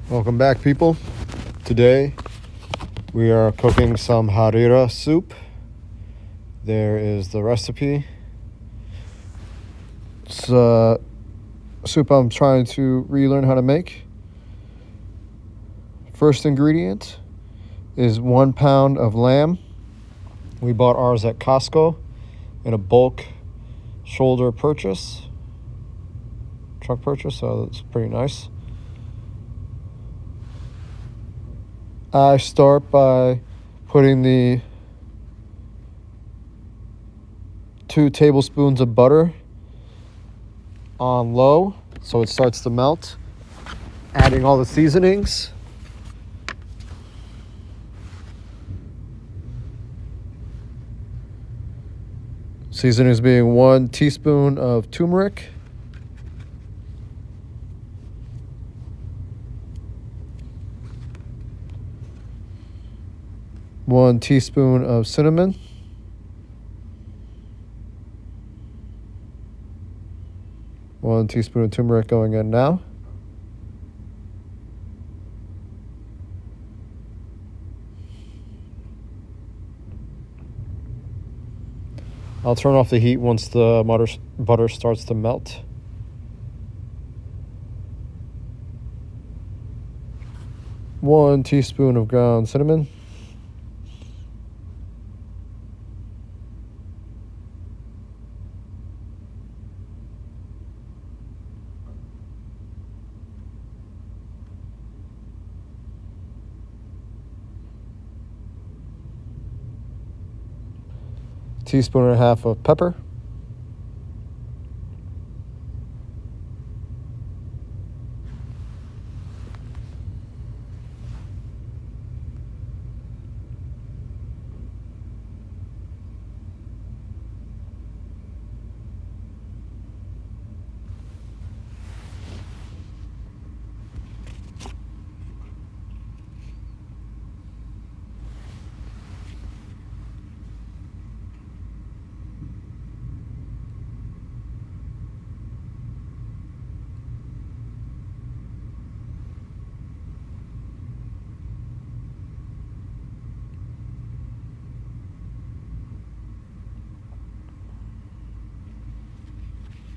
Welcome back, people. Today we are cooking some Harira soup. There is the recipe. It's a soup I'm trying to relearn how to make. First ingredient is 1 pound of lamb. We bought ours at Costco in a bulk shoulder purchase, truck purchase, so that's pretty nice. I start by putting the 2 tablespoons of butter on low so it starts to melt. Adding all the seasonings. Seasonings being 1 teaspoon of turmeric, 1 teaspoon of cinnamon, 1 teaspoon of turmeric going in now. I'll turn off the heat once the butter starts to melt. One teaspoon of ground cinnamon. Teaspoon and a half of pepper.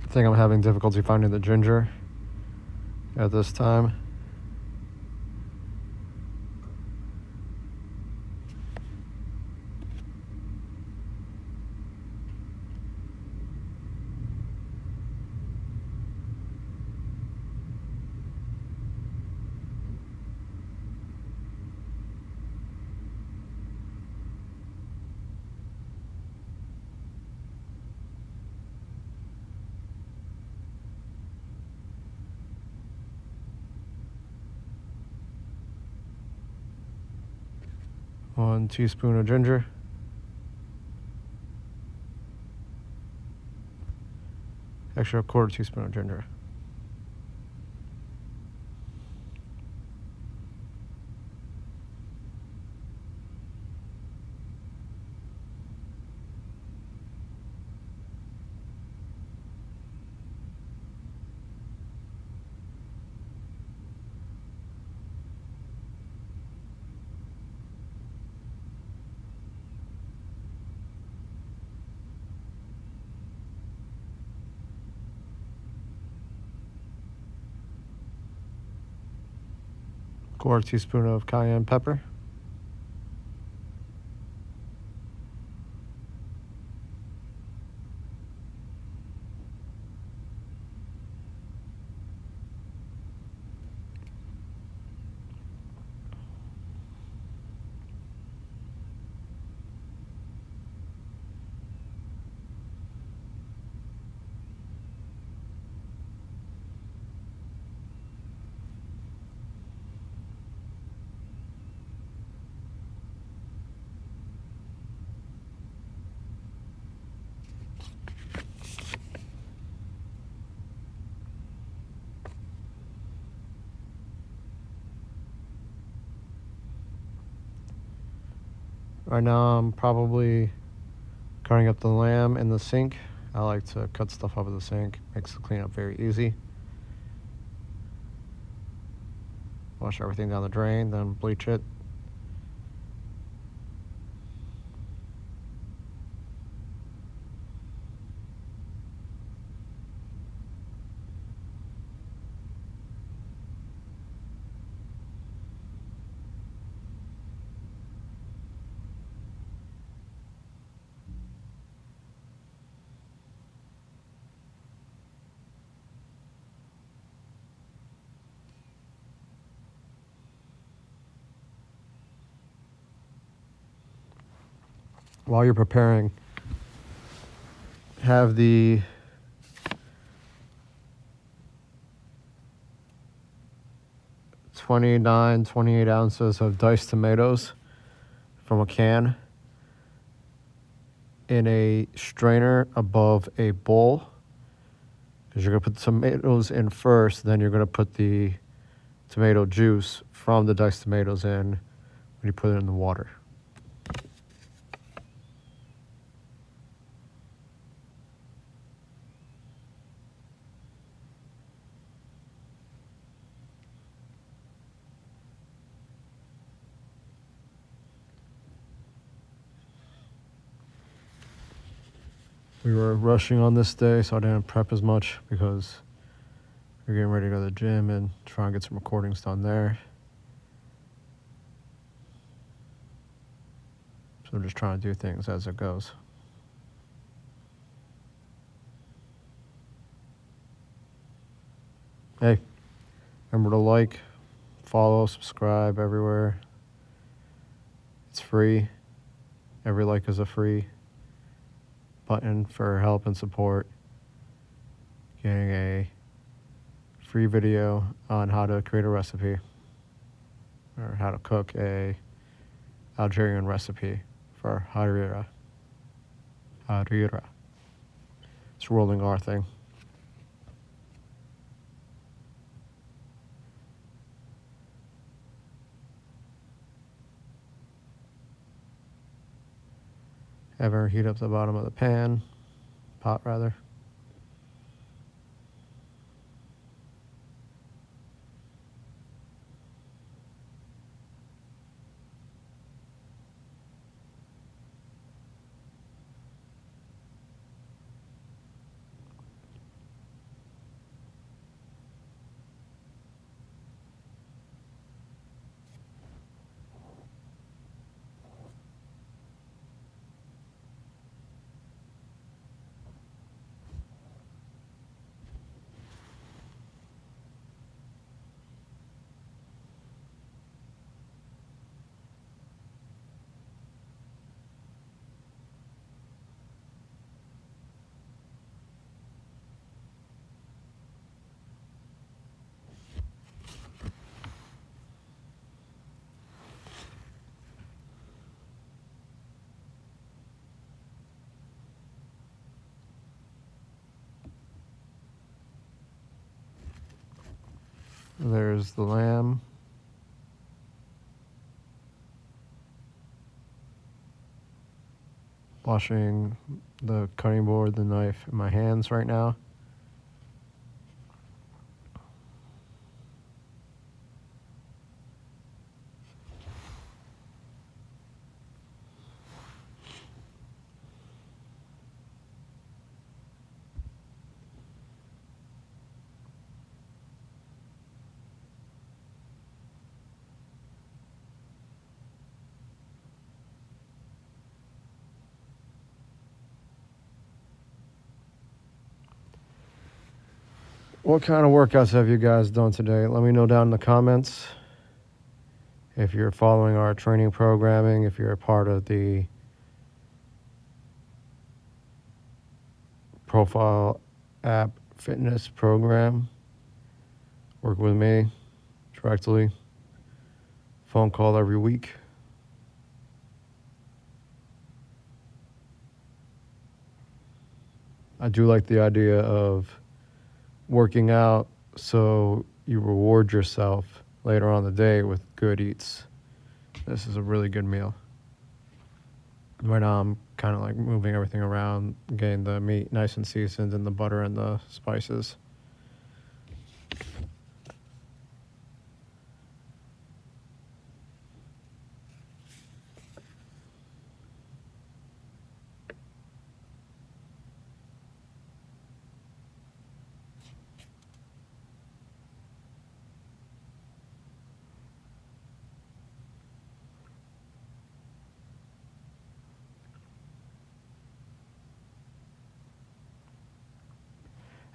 I think I'm having difficulty finding the ginger at this time. One teaspoon of ginger. Actually, a 1/4 teaspoon of ginger. Quarter teaspoon of cayenne pepper. Right now I'm probably cutting up the lamb in the sink. I like to cut stuff up in the sink. Makes the cleanup very easy. Flush everything down the drain, then bleach it. While you're preparing, have the '28 ounces of diced tomatoes from a can in a strainer above a bowl, because you're going to put the tomatoes in first, then you're going to put the tomato juice from the diced tomatoes in when you put it in the water. We were rushing on this day, so I didn't prep as much because we're getting ready to go to the gym and try and get some recordings done there. So I'm just trying to do things as it goes. Hey, remember to like, follow, subscribe everywhere. It's free. Every like is a free button for help and support. Getting a free video on how to create a recipe or how to cook a Algerian recipe for Harira. Harira. It's a rolling R thing. Have her heat up the bottom of the pot rather. There's the lamb. Washing the cutting board, the knife in my hands right now. What kind of workouts have you guys done today? Let me know down in the comments. If you're following our training programming, if you're a part of the Profile app fitness program, work with me directly. Phone call every week. I do like the idea of working out so you reward yourself later on in the day with good eats. This is a really good meal. Right now I'm kind of like moving everything around, getting the meat nice and seasoned and the butter and the spices.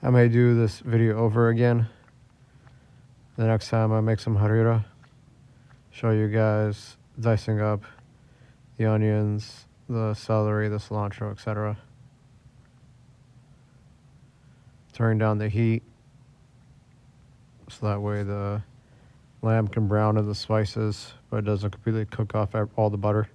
I may do this video over again the next time I make some harira. Show you guys dicing up the onions, the celery, the cilantro, etc. Turning down the heat so that way the lamb can brown in the spices, but it doesn't completely cook off all the butter.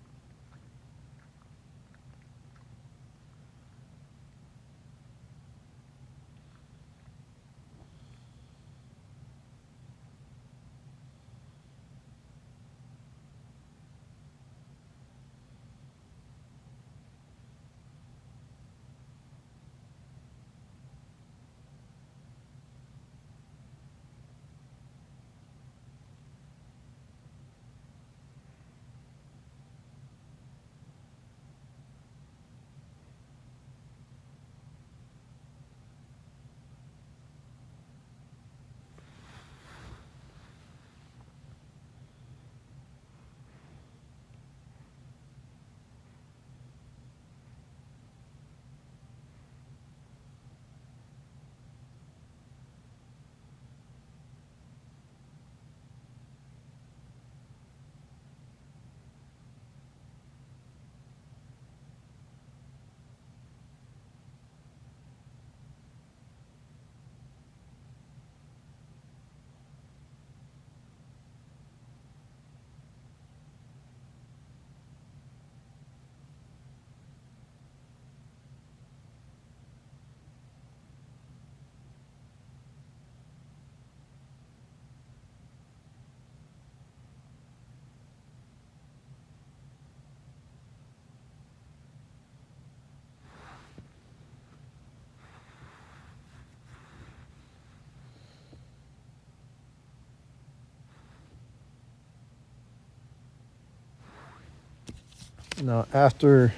Now, after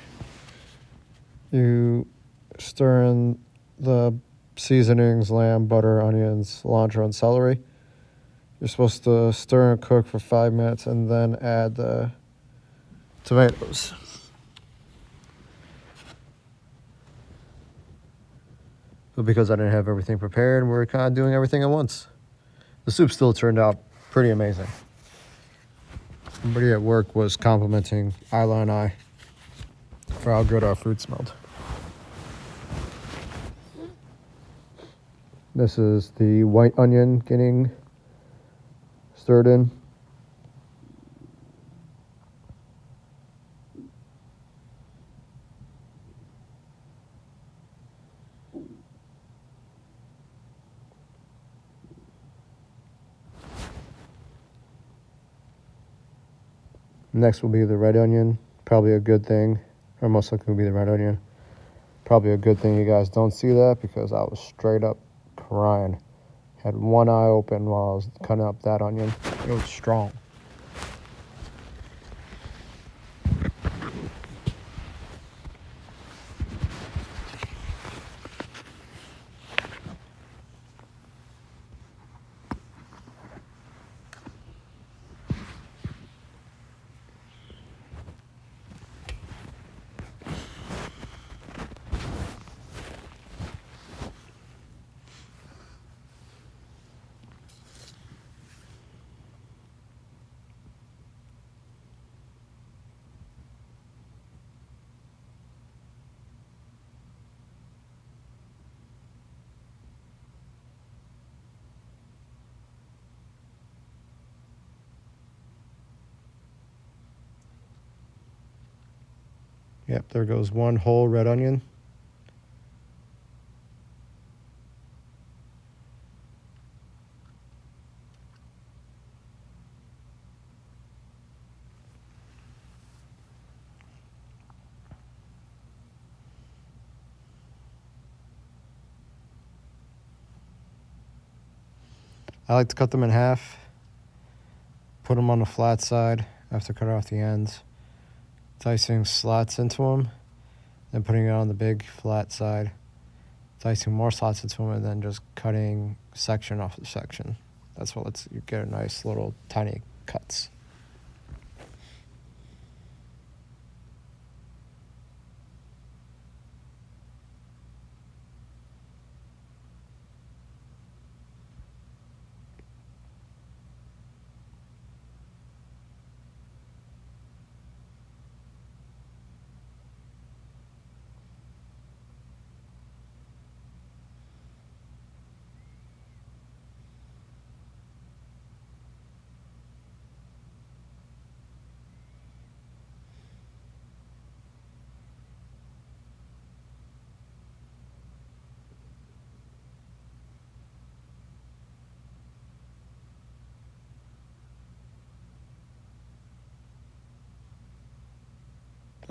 you stir in the seasonings, lamb, butter, onions, cilantro, and celery, you're supposed to stir and cook for 5 minutes and then add the tomatoes. But because I didn't have everything prepared, we're kind of doing everything at once. The soup still turned out pretty amazing. Somebody at work was complimenting Isla and I for how good our food smelled. This is the white onion getting stirred in. Next will be the red onion. Probably a good thing, or most likely will be the red onion. Probably a good thing you guys don't see that because I was straight up crying. Had one eye open while I was cutting up that onion. It was strong. Yep, there goes one whole red onion. I like to cut them in half, put them on the flat side after cutting off the ends, dicing slots into them, then putting it on the big flat side, dicing more slots into them, and then just cutting section off the section. That's what lets you get a nice little tiny cuts.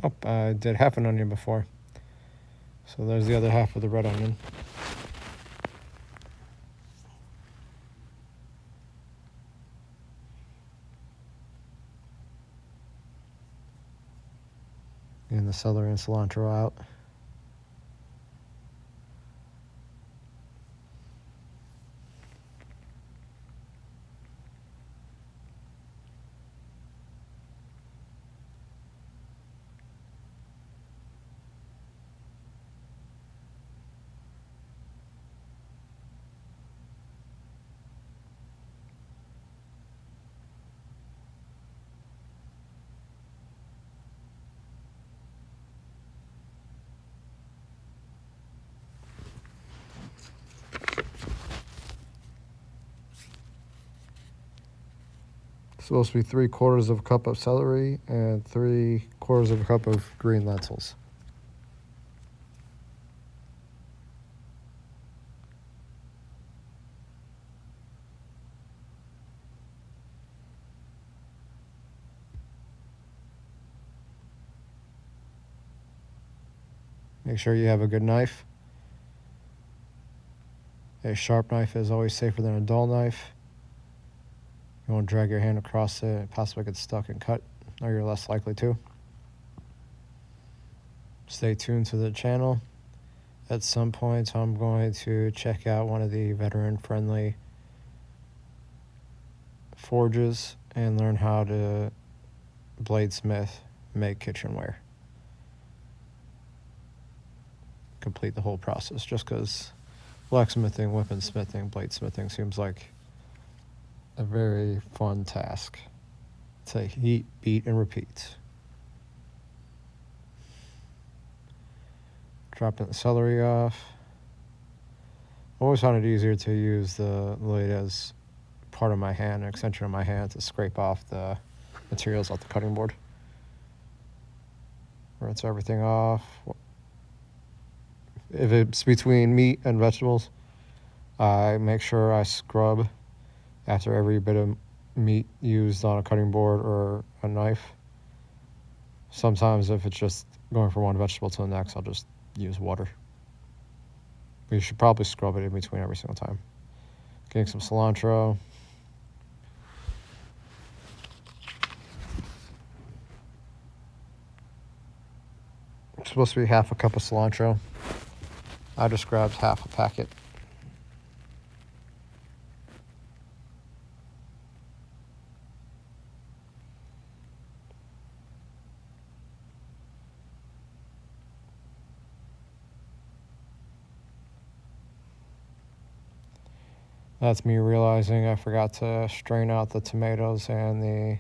Oh, I did half an onion before. So there's the other half of the red onion. And the celery and cilantro out. It's supposed to be 3/4 of a cup of celery and 3/4 of a cup of green lentils. Make sure you have a good knife. A sharp knife is always safer than a dull knife. You won't drag your hand across it and possibly get stuck and cut, or you're less likely to. Stay tuned to the channel. At some point, I'm going to check out one of the veteran-friendly forges and learn how to bladesmith, make kitchenware. Complete the whole process, just because blacksmithing, weaponsmithing, bladesmithing seems like a very fun task to heat, beat, and repeat. Dropping the celery off. I always found it easier to use the blade as part of my hand, an extension of my hand, to scrape off the materials off the cutting board. Rinse everything off. If it's between meat and vegetables, I make sure I scrub after every bit of meat used on a cutting board or a knife. Sometimes if it's just going from one vegetable to the next, I'll just use water. But you should probably scrub it in between every single time. Getting some cilantro. It's supposed to be half a cup of cilantro. I just grabbed half a packet. That's me realizing I forgot to strain out the tomatoes and the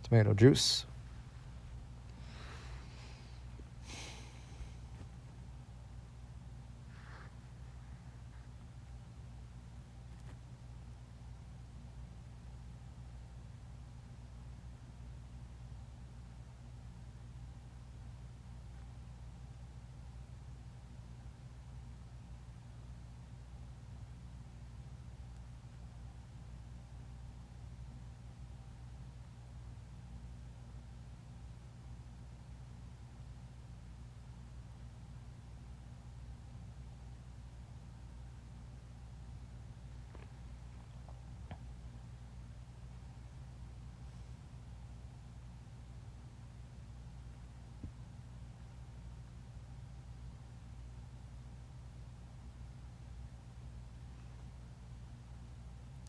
tomato juice.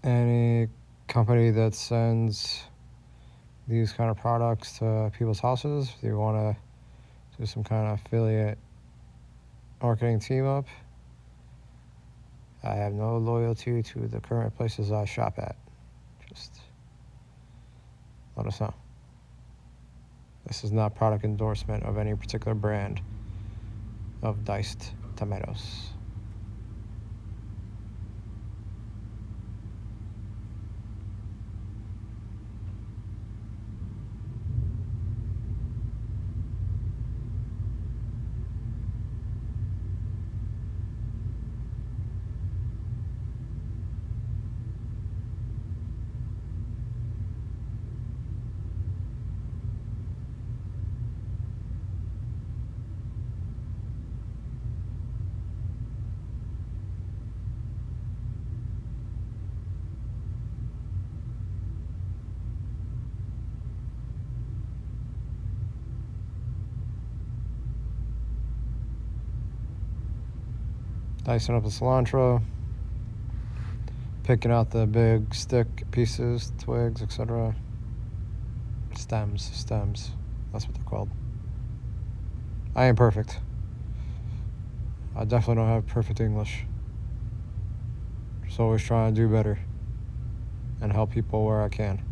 Any company that sends these kind of products to people's houses, if you want to do some kind of affiliate marketing team up, I have no loyalty to the current places I shop at. Just let us know. This is not product endorsement of any particular brand of diced tomatoes. Dicing up the cilantro. Picking out the big stick pieces, twigs, etc. Stems. That's what they're called. I ain't perfect. I definitely don't have perfect English. Just always trying to do better and help people where I can.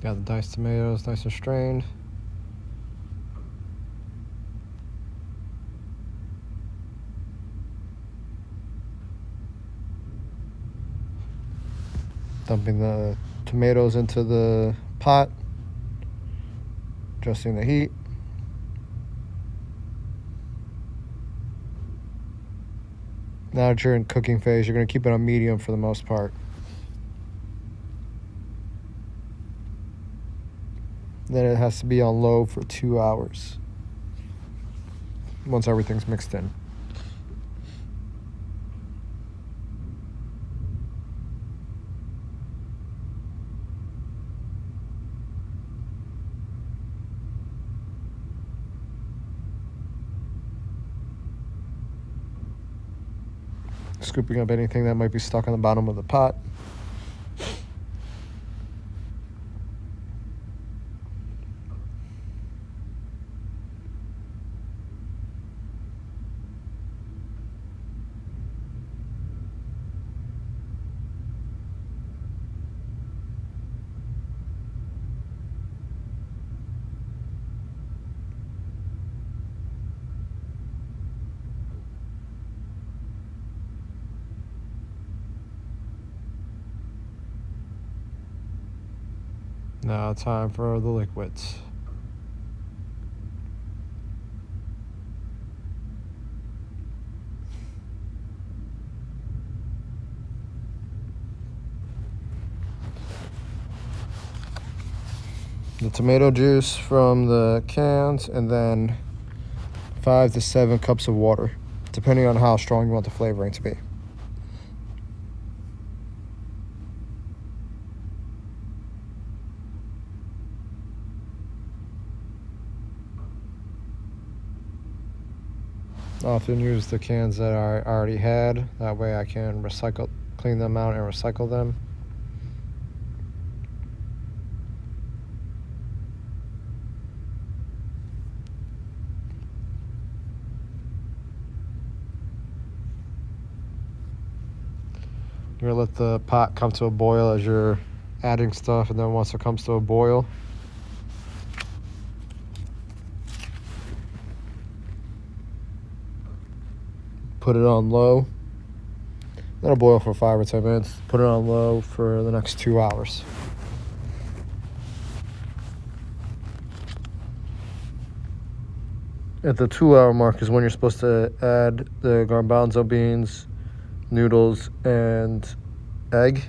Got the diced tomatoes nice and strained. Dumping the tomatoes into the pot. Adjusting the heat. Now that you're in cooking phase, you're going to keep it on medium for the most part. Then it has to be on low for 2 hours once everything's mixed in. Scooping up anything that might be stuck on the bottom of the pot. Now time for the liquids. The tomato juice from the cans, and then 5 to 7 cups of water, depending on how strong you want the flavoring to be. I often use the cans that I already had. That way I can clean them out and recycle them. You're gonna let the pot come to a boil as you're adding stuff, and then once it comes to a boil, put it on low. That'll boil for 5 or 10 minutes. Put it on low for the next 2 hours. At the 2-hour mark is when you're supposed to add the garbanzo beans, noodles, and egg.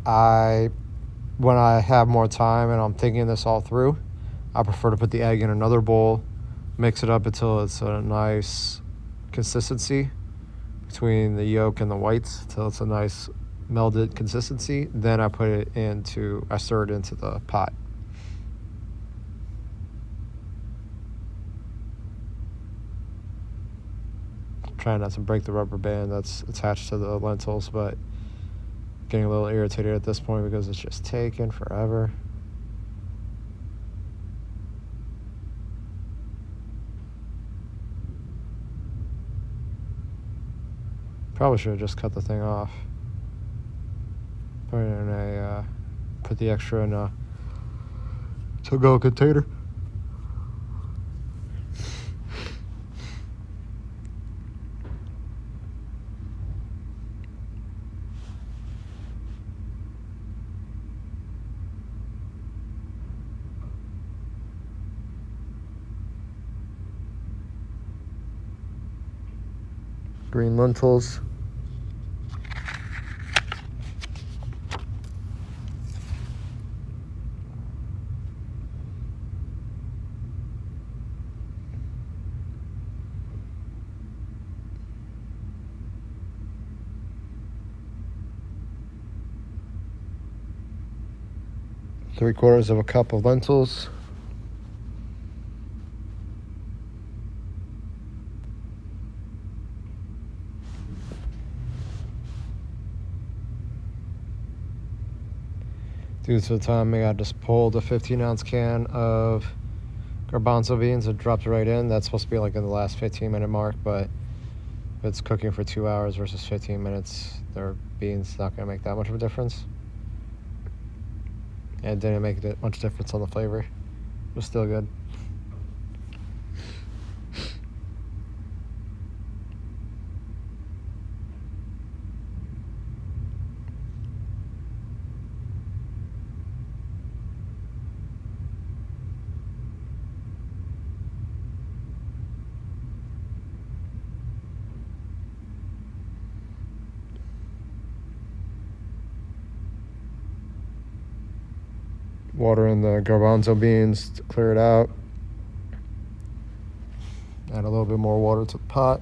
When I have more time and I'm thinking this all through, I prefer to put the egg in another bowl, mix it up until it's a nice consistency between the yolk and the whites, until it's a nice melded consistency. Then I stir it into the pot. trying not to break the rubber band that's attached to the lentils, but getting a little irritated at this point because it's just taking forever. Probably should have just cut the thing off. Put the extra in a to-go container. Green lentils. Three-quarters of a cup of lentils. Due to the timing, I just pulled a 15-ounce can of garbanzo beans and dropped it right in. That's supposed to be like in the last 15-minute mark, but if it's cooking for 2 hours versus 15 minutes, their beans not going to make that much of a difference. And it didn't make much difference on the flavor. It was still good. Water in the garbanzo beans to clear it out. Add a little bit more water to the pot.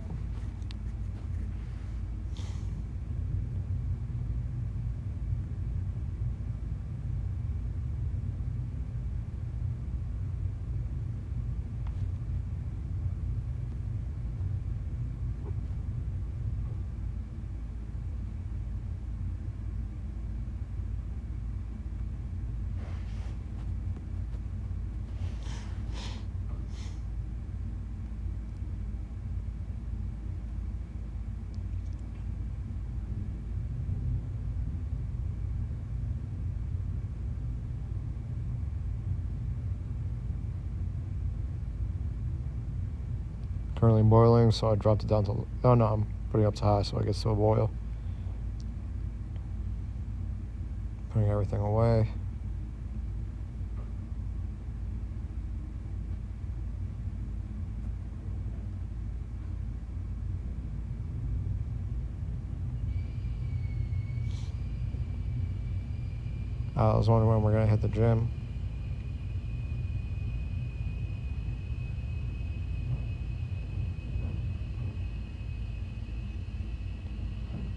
Currently boiling, so I dropped it down to, oh no, I'm putting it up to high so it gets to a boil. Putting everything away. I was wondering when we're gonna hit the gym.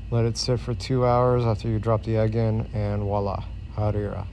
Let it sit for 2 hours after you drop the egg in, and voila, Harira.